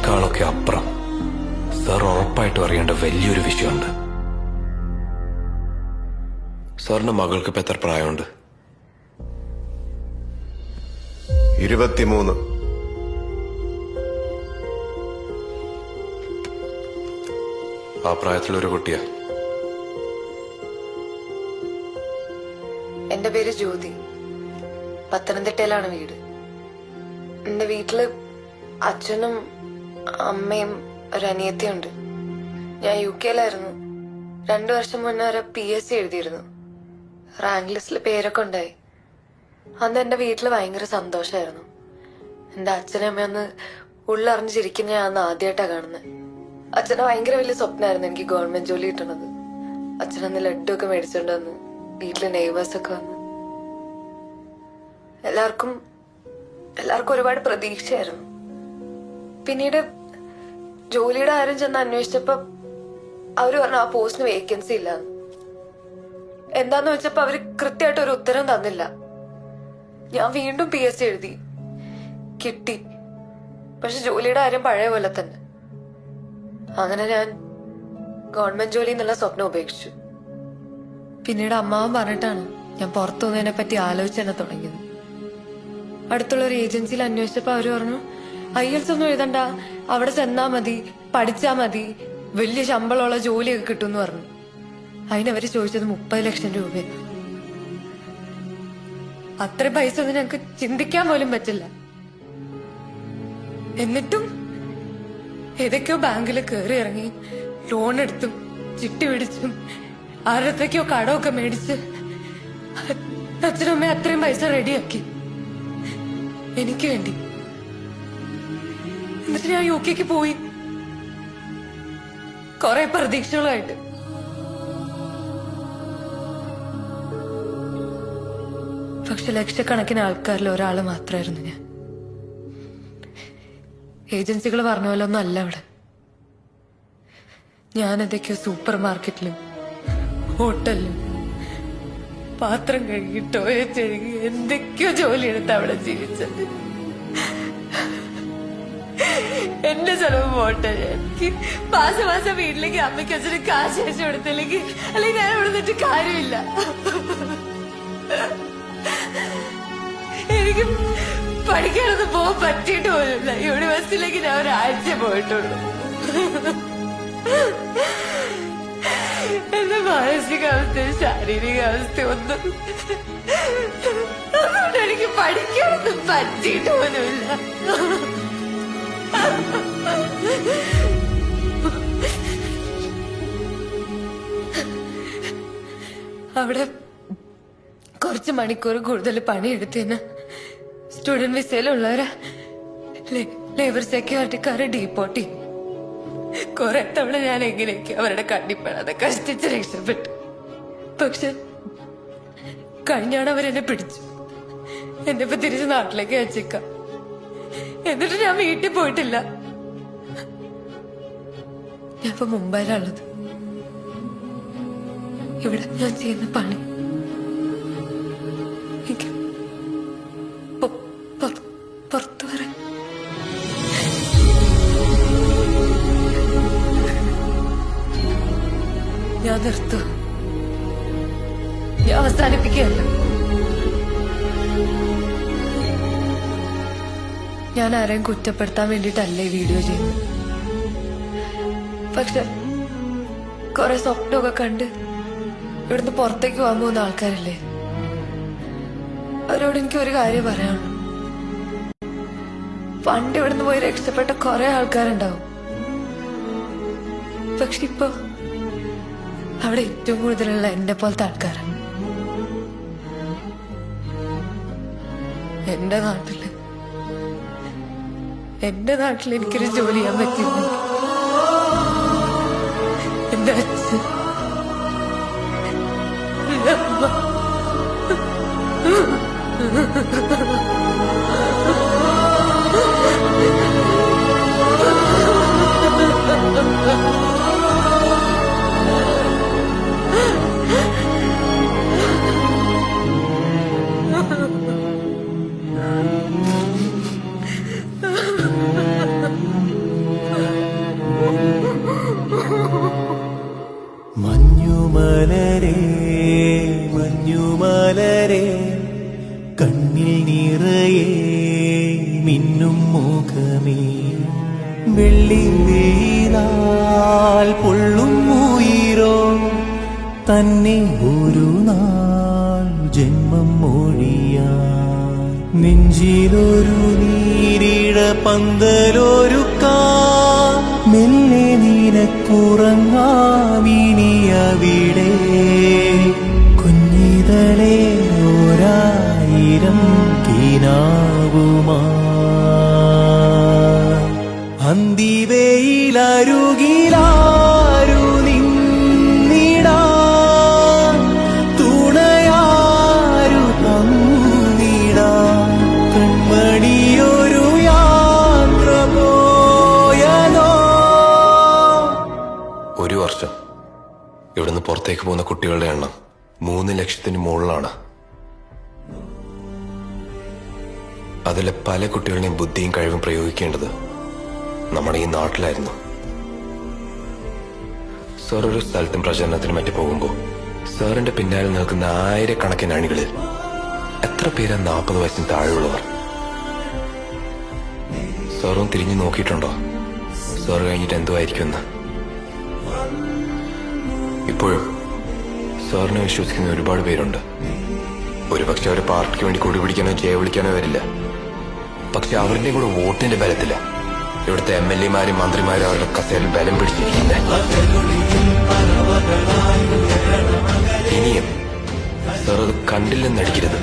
അതിനേക്കാളൊക്കെ അപ്പുറം സാർ ഉറപ്പായിട്ടും അറിയേണ്ട വലിയൊരു വിഷയമുണ്ട്. സാറിന്റെ മകൾക്ക് ഇപ്പൊ എത്ര പ്രായമുണ്ട്? 23. ആ പ്രായത്തിലൊരു കുട്ടിയാ. എന്റെ പേര് ജ്യോതി. പത്തനംതിട്ടയിലാണ് വീട്. എന്റെ വീട്ടില് അച്ഛനും അമ്മയും ഒരു അനിയത്തിയുണ്ട്. ഞാൻ UK-ലായിരുന്നു. 2 വർഷം മുന്നേ വരെ PSC എഴുതിയിരുന്നു. റാങ്ക് ലിസ്റ്റിൽ പേരൊക്കെ ഉണ്ടായി. അന്ന് എന്റെ വീട്ടില് ഭയങ്കര സന്തോഷമായിരുന്നു. എന്റെ അച്ഛനും അമ്മയൊന്ന് ഉള്ളറിഞ്ഞ് ചിരിക്കുന്ന ഞാൻ അന്ന് ആദ്യമായിട്ടാ കാണുന്നത്. അച്ഛന് ഭയങ്കര വലിയ സ്വപ്നമായിരുന്നു എനിക്ക് ഗവൺമെന്റ് ജോലി കിട്ടണത്. അച്ഛനന്ന് ലഡ്ഡു ഒക്കെ മേടിച്ചോണ്ട് വന്ന് വീട്ടിലെ നെയ്ബേഴ്സൊക്കെ വന്ന് എല്ലാവർക്കും ഒരുപാട് പ്രതീക്ഷയായിരുന്നു. പിന്നീട് ജോലിയുടെ കാര്യം ചെന്ന് അന്വേഷിച്ചപ്പോ അവര് പറഞ്ഞു ആ പോസ്റ്റിന് വേക്കൻസി ഇല്ല. എന്താന്ന് വെച്ചപ്പോ അവര് കൃത്യമായിട്ട് ഒരു ഉത്തരം തന്നില്ല. ഞാൻ വീണ്ടും PSC എഴുതി, കിട്ടി. പക്ഷെ ജോലിയുടെ കാര്യം പഴയ പോലെ തന്നെ. അങ്ങനെ ഞാൻ ഗവൺമെന്റ് ജോലി എന്നുള്ള സ്വപ്നം ഉപേക്ഷിച്ചു. പിന്നീട് അമ്മാവൻ പറഞ്ഞിട്ടാണ് ഞാൻ പുറത്തു പോകുന്നതിനെ പറ്റി ആലോചിച്ച് തന്നെ തുടങ്ങിയത്. അടുത്തുള്ള ഒരു ഏജൻസിയിൽ അന്വേഷിച്ചപ്പോ അവര് പറഞ്ഞു IELTS ഒന്നും എഴുതണ്ട, അവിടെ ചെന്നാ മതി, പഠിച്ചാ മതി, വലിയ ശമ്പളമുള്ള ജോലിയൊക്കെ കിട്ടുമെന്ന് പറഞ്ഞു. അതിനവര് ചോദിച്ചത് 30 ലക്ഷം രൂപയാണ്. അത്ര പൈസ ഒന്നും ഞങ്ങക്ക് ചിന്തിക്കാൻ പോലും പറ്റില്ല. എന്നിട്ടും ഏതൊക്കെയോ ബാങ്കിൽ കയറി ഇറങ്ങി ലോൺ എടുത്തും ചിട്ടി പിടിച്ചും ആരത്തൊക്കെയോ കടമൊക്കെ മേടിച്ച് അച്ഛനും അമ്മയും അത്രയും പൈസ റെഡിയാക്കി എനിക്ക് വേണ്ടി. എന്നിട്ട് ഞാൻ UK-ക്ക് പോയി, കുറെ പ്രതീക്ഷകളുമായിട്ട്. പക്ഷെ ലക്ഷക്കണക്കിന് ആൾക്കാരിൽ ഒരാള് മാത്രമായിരുന്നു ഞാൻ. ഏജൻസികൾ പറഞ്ഞ പോലെ ഒന്നും അല്ല അവിടെ. ഞാനെന്തൊക്കെയോ സൂപ്പർ മാർക്കറ്റിലും ഹോട്ടലിലും പാത്രം കഴുകി ടോയ്ലറ്റ് കഴുകി എന്തൊക്കെയോ ജോലിയെടുത്ത് അവിടെ ജീവിച്ചത്. എന്റെ ചെലവ് പോട്ടെ, എനിക്ക് മാസം വീട്ടിലേക്ക് അമ്മയ്ക്ക് അച്ഛന് കാശ് അയച്ചു കൊടുത്തില്ലെങ്കിൽ അല്ലെങ്കിൽ ഞാൻ ഇവിടെ നിന്നിട്ട് കാര്യമില്ല. എനിക്ക് പഠിക്കാനൊന്നും പോകാൻ പറ്റിയിട്ട് പോലുമില്ല. യൂണിവേഴ്സിറ്റിയിലേക്ക് ഞാൻ ഒരാഴ്ച പോയിട്ടുള്ളൂ. എന്റെ മാനസികാവസ്ഥയും ശാരീരികാവസ്ഥയും ഒന്നും അതുകൊണ്ട് എനിക്ക് പഠിക്കാനൊന്നും പറ്റിയിട്ട് പോലുമില്ല. അവിടെ കുറച്ച് മണിക്കൂർ കൂടുതൽ പണിയെടുത്തതിന് സ്റ്റുഡന്റ് വിസയിലുള്ളവരെ ലേബർ സെക്യൂരിറ്റിക്കാരെ ഡീപ്പോർട്ട് ചെയ്യും. കുറെ തവണ ഞാൻ എങ്ങനെയൊക്കെ അവരുടെ കണ്ണിപ്പെടാതെ കഷ്ടിച്ച് രക്ഷപ്പെട്ടു. പക്ഷെ കഴിഞ്ഞാണ് അവരെന്നെ പിടിച്ചു. എന്നെ ഇപ്പൊ തിരിച്ച് നാട്ടിലേക്ക് അയച്ചേക്കാം. എന്നിട്ട് ഞാൻ വീട്ടിൽ പോയിട്ടില്ല. ഞാൻ ഇപ്പൊ മുംബൈയിലുള്ളത്. ഇവിടെ ഞാൻ ചെയ്യുന്ന പണി എനിക്ക് പുറത്തു വരാൻ ഞാൻ നിർത്തുക. ഞാൻ അവസാനിപ്പിക്കുകയല്ല. ഞാൻ ആരെയും കുറ്റപ്പെടുത്താൻ വേണ്ടിയിട്ടല്ല ഈ വീഡിയോ ചെയ്യുന്നത്. പക്ഷെ കുറെ സ്വപ്നമൊക്കെ കണ്ട് ഇവിടുന്ന് പുറത്തേക്ക് പോകാൻ പോകുന്ന ആൾക്കാരില്ലേ, അവരോട് എനിക്ക് ഒരു കാര്യം പറയാനുള്ളൂ. പണ്ട് ഇവിടുന്ന് പോയി രക്ഷപ്പെട്ട കുറെ ആൾക്കാരുണ്ടാവും. പക്ഷെ ഇപ്പൊ അവിടെ ഏറ്റവും കൂടുതലുള്ള എന്നെ പോലത്തെ ആൾക്കാരാണ്. എന്റെ നാട്ടിൽ എനിക്കൊരു ജോലി ചെയ്യാൻ പറ്റില്ല. എന്റെ അച്ഛൻ, എന്റെ അമ്മ, വെള്ളി വെയിലാൽ പൊള്ളും ഉയിരോ തന്നെ ഒരു നാൾ ജന്മം മൊഴിയാൻ നെഞ്ചിലൊരു നീരിട പന്തലൊരുക്കാൻ മെല്ലെ നിനക്കുറങ്ങാമിനിയവിടെ കുഞ്ഞിതളെ ഓരായിരം കിനാവുമാ അന്തിവെയിലരുകിലാരു നിന്നിടാൻ തുണയാരു തന്നിടാൻ കൺമണിയൊരു യാത്ര പോയതോ. ഒരു വർഷം ഇവിടുന്ന് പുറത്തേക്ക് പോകുന്ന കുട്ടികളുടെ എണ്ണം 3 ലക്ഷത്തിന് മുകളിലാണ്. അതിലെ പല കുട്ടികളുടെയും ബുദ്ധിയും കഴിവും പ്രയോഗിക്കേണ്ടത് നമ്മുടെ ഈ നാട്ടിലായിരുന്നു. സാർ ഒരു സ്ഥലത്തും പ്രചരണത്തിന് മറ്റു പോകുമ്പോൾ സാറിന്റെ പിന്നാലെ നിൽക്കുന്ന ആയിരക്കണക്കിന് അണികളിൽ എത്ര പേരാ 40 വയസ്സിന് താഴെയുള്ളവർ? സാറും തിരിഞ്ഞു നോക്കിയിട്ടുണ്ടോ സാർ കഴിഞ്ഞിട്ട് എന്തുമായിരിക്കുമെന്ന്? ഇപ്പോഴും സാറിനെ വിശ്വസിക്കുന്ന ഒരുപാട് പേരുണ്ട്. ഒരുപക്ഷെ അവർ പാർട്ടിക്ക് വേണ്ടി കൊടി പിടിക്കാനോ ജയ വിളിക്കാനോ വരില്ല. പക്ഷെ അവരുടെ കൂടെ വോട്ടിന്റെ ബലത്തില്ല ഇവിടുത്തെ MLA-മാരും മന്ത്രിമാരും അവരുടെ കസേരയിൽ ബലം പിടിച്ചിരിക്കുന്നത്. ഇനിയും സാർ അത് കണ്ടില്ലെന്ന് നടിക്കരുത്.